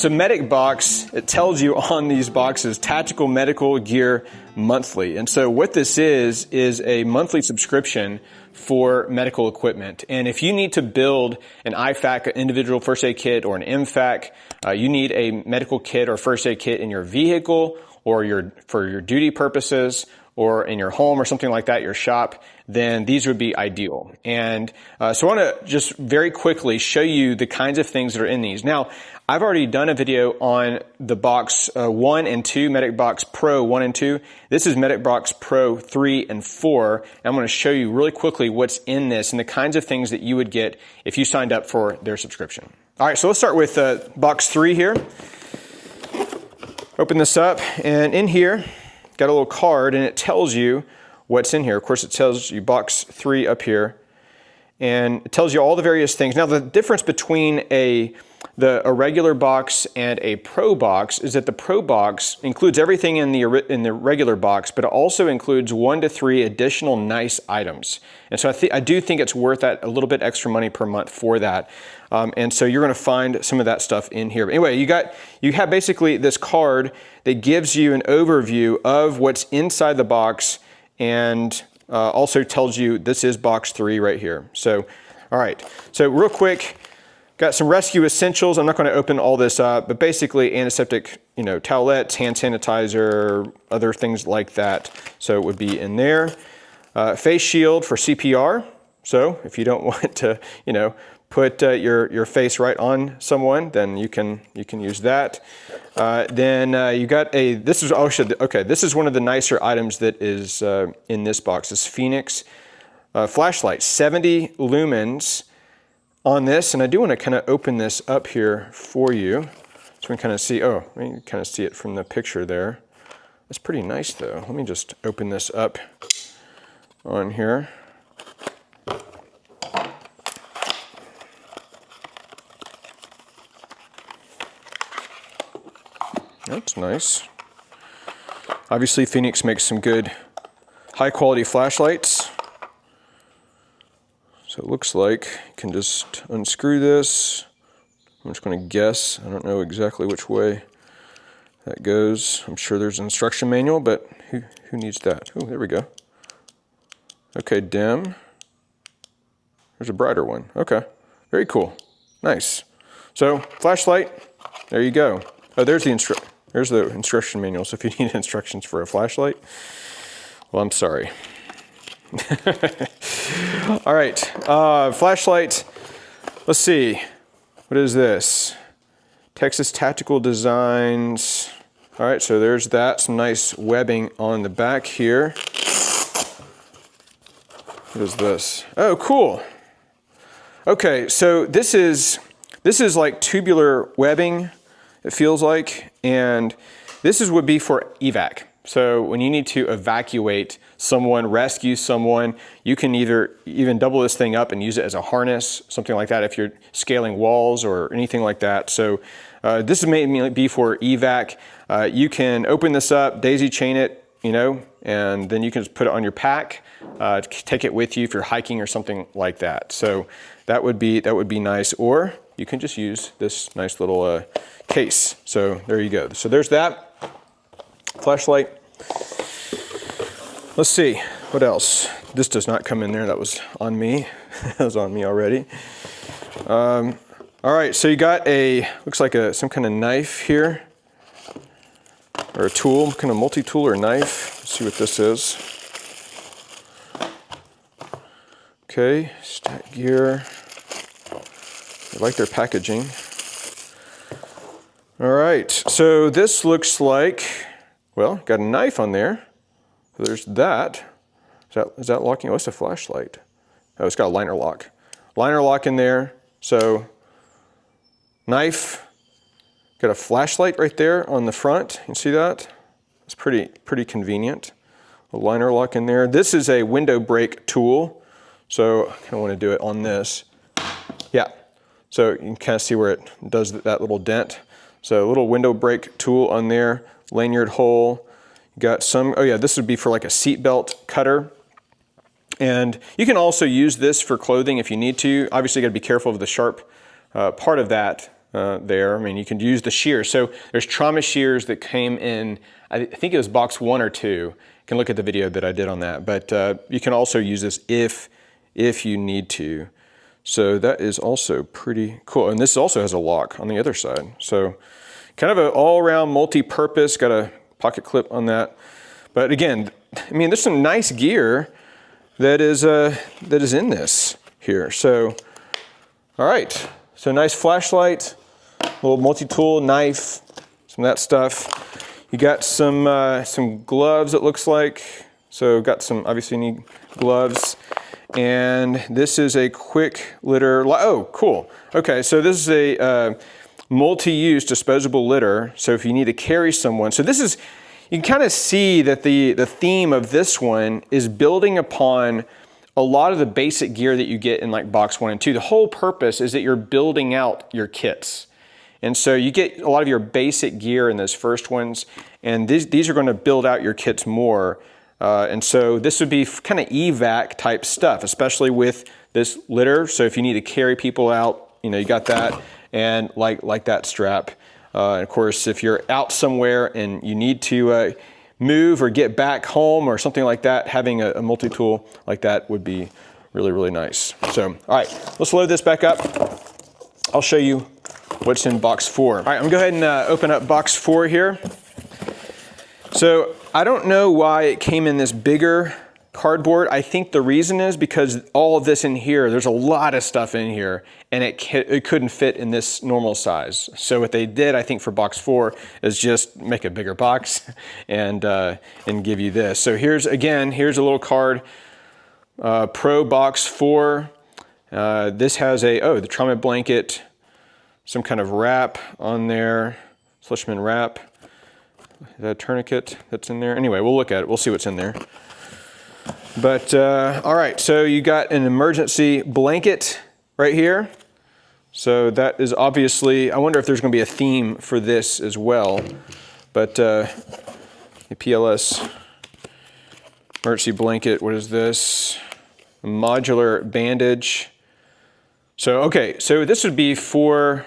So MedicBox, it tells you on these boxes, tactical medical gear monthly. And so what this is a monthly subscription for medical equipment. And if you need to build an IFAK, an individual first aid kit, or an MFAK, you need a medical kit or first aid kit in your vehicle or for your duty purposes, or in your home or something like that, your shop, then these would be ideal. And so I want to just very quickly show you the kinds of things that are in these. Now, I've already done a video on the box 1 and 2, MedicBox Pro 1 and 2. This is MedicBox Pro 3 and 4. And I'm going to show you really quickly what's in this and the kinds of things that you would get if you signed up for their subscription. All right, so let's start with box 3 here. Open this up, and in here, got a little card, and it tells you what's in here. Of course, it tells you box 3 up here, and it tells you all the various things. Now, the difference between a regular box and a Pro box is that the Pro box includes everything in the regular box, but it also includes 1 to 3 additional nice items. And so I do think it's worth that a little bit extra money per month for that. And so you're going to find some of that stuff in here. But anyway, you have basically this card that gives you an overview of what's inside the box, and also tells you this is box 3 right here. So, all right. So real quick, got some rescue essentials. I'm not going to open all this up, but basically antiseptic, towelettes, hand sanitizer, other things like that. So it would be in there. Face shield for CPR. So if you don't want to, put your face right on someone, then you can use that. Then you got this is one of the nicer items that is in this box. This Phoenix flashlight, 70 lumens on this, and I do want to kind of open this up here for you, so we can kind of see. Oh, you can kind of see it from the picture there. That's pretty nice, though. Let me just open this up on here. That's nice. Obviously, Phoenix makes some good, high-quality flashlights. So it looks like you can just unscrew this. I'm just going to guess. I don't know exactly which way that goes. I'm sure there's an instruction manual, but who needs that? Oh, there we go. Okay, dim. There's a brighter one. Okay, very cool. Nice. So, flashlight, there you go. Oh, there's the instruction manual. So if you need instructions for a flashlight, well, I'm sorry. All right, flashlight. Let's see. What is this? Texas Tactical Designs. All right, so there's that. Some nice webbing on the back here. What is this? Oh, cool. Okay, so this is like tubular webbing, it feels like, and would be for evac. So when you need to evacuate someone, rescue someone, you can either even double this thing up and use it as a harness, something like that, if you're scaling walls or anything like that. So this is mainly be for evac. You can open this up, daisy chain it, and then you can just put it on your pack, take it with you if you're hiking or something like that. So that would be nice. Or you can just use this nice little case. So there you go. So there's that flashlight. Let's see, what else? This does not come in there. That was on me. That was on me already. All right, so you got looks like some kind of knife here, or a tool, kind of multi-tool or knife. Let's see what this is. Okay, Stat Gear. I like their packaging. All right, so this looks like, well, got a knife on there. So there's that. Is that locking? Oh, it's a flashlight. Oh, it's got a liner lock. Liner lock in there. So knife. Got a flashlight right there on the front. You can see that? It's pretty convenient. A liner lock in there. This is a window brake tool. So I kind of want to do it on this. Yeah. So you can kind of see where it does that little dent. So a little window brake tool on there. Lanyard hole. You got some, oh yeah, this would be for like a seat belt cutter. And you can also use this for clothing if you need to. Obviously you got to be careful of the sharp part of that there. I mean, you can use the shears. So there's trauma shears that came in, I think it was box 1 or 2. You can look at the video that I did on that. But you can also use this if you need to. So that is also pretty cool. And this also has a lock on the other side. So kind of an all-around multi-purpose, got a pocket clip on that. But again, I mean, there's some nice gear that is in this here. So, all right. So nice flashlight, little multi-tool, knife, some of that stuff. You got some gloves, it looks like. So got some, obviously you need gloves. And this is a quick litter, oh, cool. Okay, so this is a multi-use disposable litter. So if you need to carry someone, so this is, you can kind of see that the theme of this one is building upon a lot of the basic gear that you get in like box 1 and 2. The whole purpose is that you're building out your kits. And so you get a lot of your basic gear in those first ones, and these are going to build out your kits more. And so this would be kind of evac type stuff, especially with this litter. So if you need to carry people out, you know, you got that, and like that strap. And of course, if you're out somewhere and you need to move or get back home or something like that, having a multi-tool like that would be really, really nice. So, all right, let's load this back up. I'll show you what's in box 4. All right, I'm gonna go ahead and open up box 4 here. So I don't know why it came in this bigger cardboard. I think the reason is because all of this in here, there's a lot of stuff in here, and it couldn't fit in this normal size. So what they did, I think, for box 4 is just make a bigger box and give you this. So here's a little card, Pro Box 4. This has the trauma blanket, some kind of wrap on there, Flishman wrap. Is that a tourniquet that's in there? Anyway, we'll look at it. We'll see what's in there. But, all right, so you got an emergency blanket right here. So that is obviously, I wonder if there's going to be a theme for this as well. But the PLS emergency blanket, what is this? A modular bandage. So, okay, so this would be for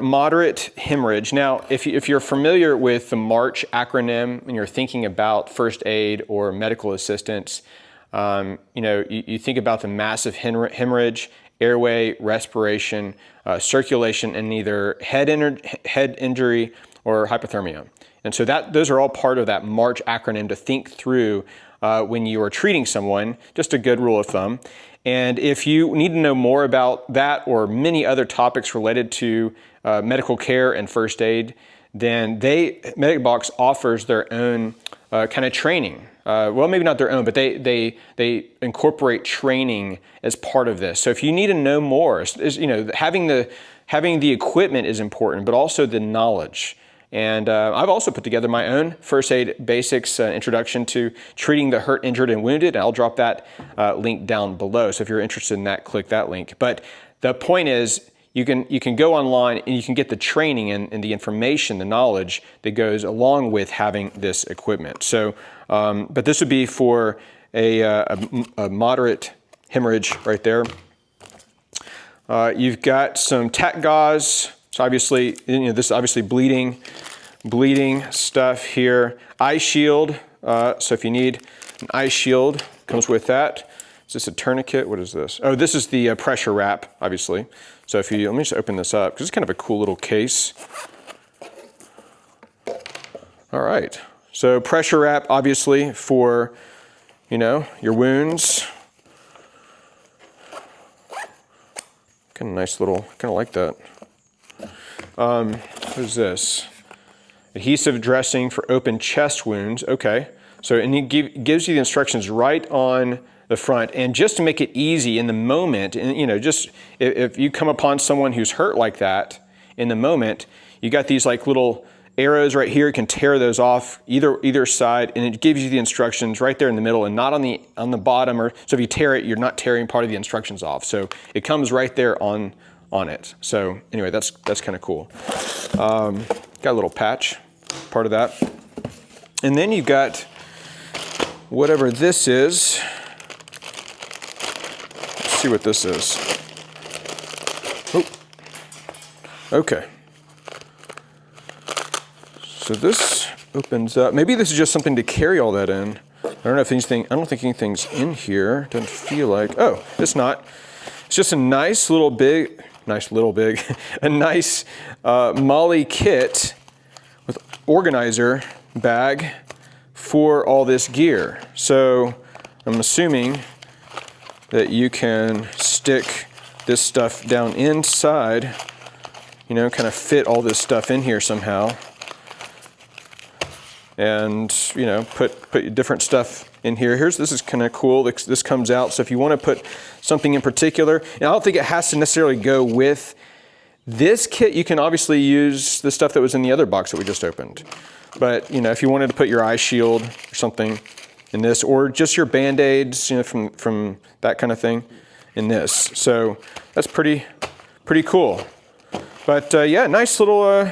moderate hemorrhage. Now, if you're familiar with the MARCH acronym and you're thinking about first aid or medical assistance, you know, you think about the massive hemorrhage, airway, respiration, circulation, and either head injury or hypothermia. And so those are all part of that MARCH acronym to think through when you are treating someone, just a good rule of thumb. And if you need to know more about that or many other topics related to medical care and first aid, then MedicBox offers their own kind of training. Well, maybe not their own, but they incorporate training as part of this. So if you need to know more, you know, having the equipment is important, but also the knowledge. And I've also put together my own first aid basics introduction to treating the hurt, injured, and wounded. And I'll drop that link down below. So if you're interested in that, click that link. But the point is, you can go online and you can get the training and the information, the knowledge that goes along with having this equipment. So, but this would be for a moderate hemorrhage right there. You've got some tack gauze. So obviously, you know, this is obviously bleeding stuff here. Eye shield. So if you need an eye shield, comes with that. Is this a tourniquet? What is this? Oh, this is the pressure wrap, obviously. So if you, let me just open this up, because it's kind of a cool little case. All right. So pressure wrap, obviously, for, you know, your wounds. Kind of nice little, kind of like that. What is this? Adhesive dressing for open chest wounds. Okay. So, and it gives you the instructions right on the front. And just to make it easy in the moment, and you know, just if you come upon someone who's hurt like that in the moment, you got these like little arrows right here. You can tear those off either side, and it gives you the instructions right there in the middle and not on the bottom. Or so if you tear it, you're not tearing part of the instructions off. So it comes right there on it. So anyway, that's kind of cool. Got a little patch, part of that. And then you've got whatever this is. Let's see what this is. Oh. Okay. So this opens up. Maybe this is just something to carry all that in. I don't know if anything, I don't think anything's in here. Doesn't feel like, oh, it's not. It's just a nice little big, a nice Molly kit with organizer bag for all this gear. So I'm assuming that you can stick this stuff down inside, you know, kind of fit all this stuff in here somehow. And, you know, put different stuff in here. This is kind of cool. This comes out. So if you want to put something in particular, and I don't think it has to necessarily go with this kit. You can obviously use the stuff that was in the other box that we just opened. But, you know, if you wanted to put your eye shield or something in this, or just your Band-Aids, you know, from that kind of thing in this. So that's pretty cool. But yeah, nice little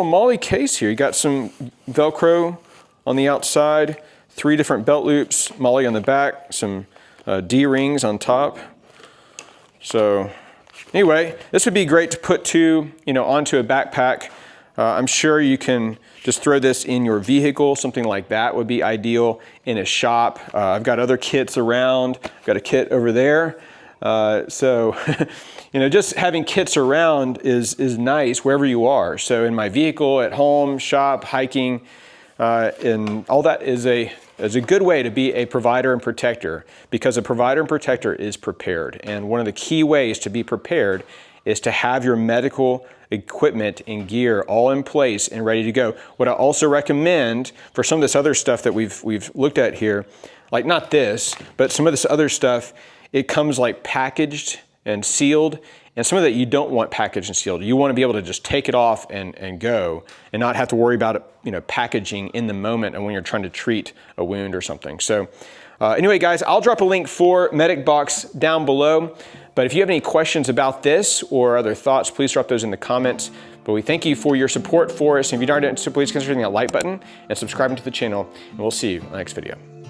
Molly case here. You got some Velcro on the outside, 3 different belt loops, Molly on the back, some D-rings on top. So anyway, this would be great to put onto a backpack. I'm sure you can just throw this in your vehicle. Something like that would be ideal in a shop. I've got other kits around. I've got a kit over there. So, you know, just having kits around is nice wherever you are. So in my vehicle, at home, shop, hiking, and all that is a good way to be a provider and protector, because a provider and protector is prepared. And one of the key ways to be prepared is to have your medical equipment and gear all in place and ready to go. What I also recommend for some of this other stuff that we've looked at here, like not this, but some of this other stuff, it comes like packaged and sealed, and some of that you don't want packaged and sealed. You want to be able to just take it off and go, and not have to worry about it, you know, packaging in the moment and when you're trying to treat a wound or something. So anyway, guys, I'll drop a link for MedicBox down below. But if you have any questions about this or other thoughts, please drop those in the comments. But we thank you for your support for us. And if you aren't, so please consider hitting that like button and subscribing to the channel. And we'll see you in the next video.